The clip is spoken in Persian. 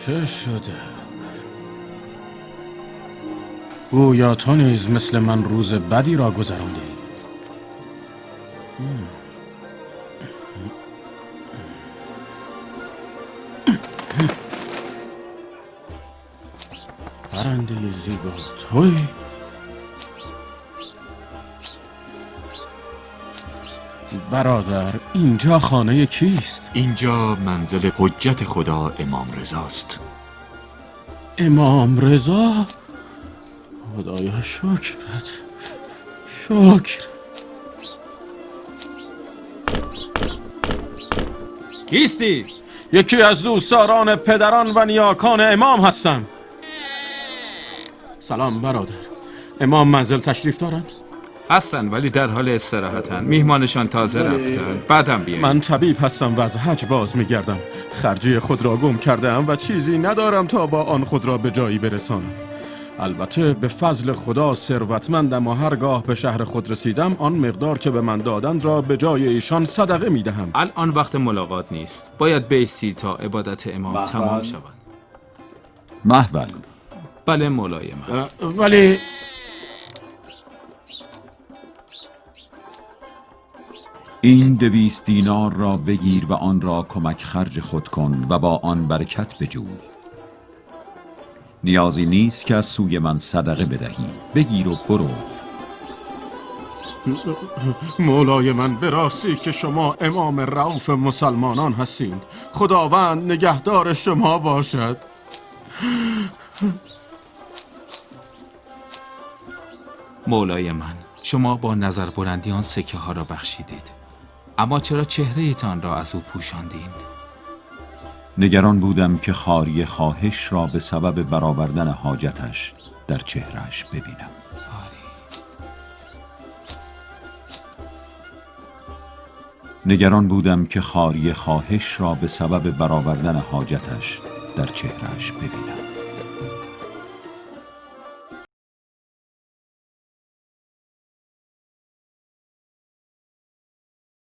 چه شده؟ گویا تو نیز مثل من روز بدی را گذراندی. پرنده زیبا توی؟ برادر، اینجا خانه کیست؟ اینجا منزل حجت خدا امام رضاست. امام رضا؟ خدایا شکرت، شکر. کیستی؟ یکی از دوستداران پدران و نیاکان امام هستم. سلام برادر، امام منزل تشریف دارند؟ هستن ولی در حال استراحتن. میهمانشان تازه رفتن. بعدم بیاین. من طبیب هستم و از حج باز میگردم. خرجی خود را گم کردم و چیزی ندارم تا با آن خود را به جایی برسانم. البته به فضل خدا ثروتمندم و هرگاه به شهر خود رسیدم آن مقدار که به من دادند را به جای ایشان صدقه میدهم. الان وقت ملاقات نیست. باید بایستی تا عبادت امام تمام شود. محول. بله مولای من. ولی این 200 دینار را بگیر و آن را کمک خرج خود کن و با آن برکت بجوی. نیازی نیست که از سوی من صدقه بدهی. بگیر و برو. مولای من، به راستی که شما امام رؤوف مسلمانان هستید. خداوند نگهدار شما باشد. مولای من، شما با نظر بلندی آن سکه ها را بخشیدید، اما چرا چهره تان را از او پوشاندید؟ نگران بودم که خاری خواهش را به سبب برآوردن حاجتش در چهرهش ببینم. نگران بودم که خاری خواهش را به سبب برآوردن حاجتش در چهرهش ببینم.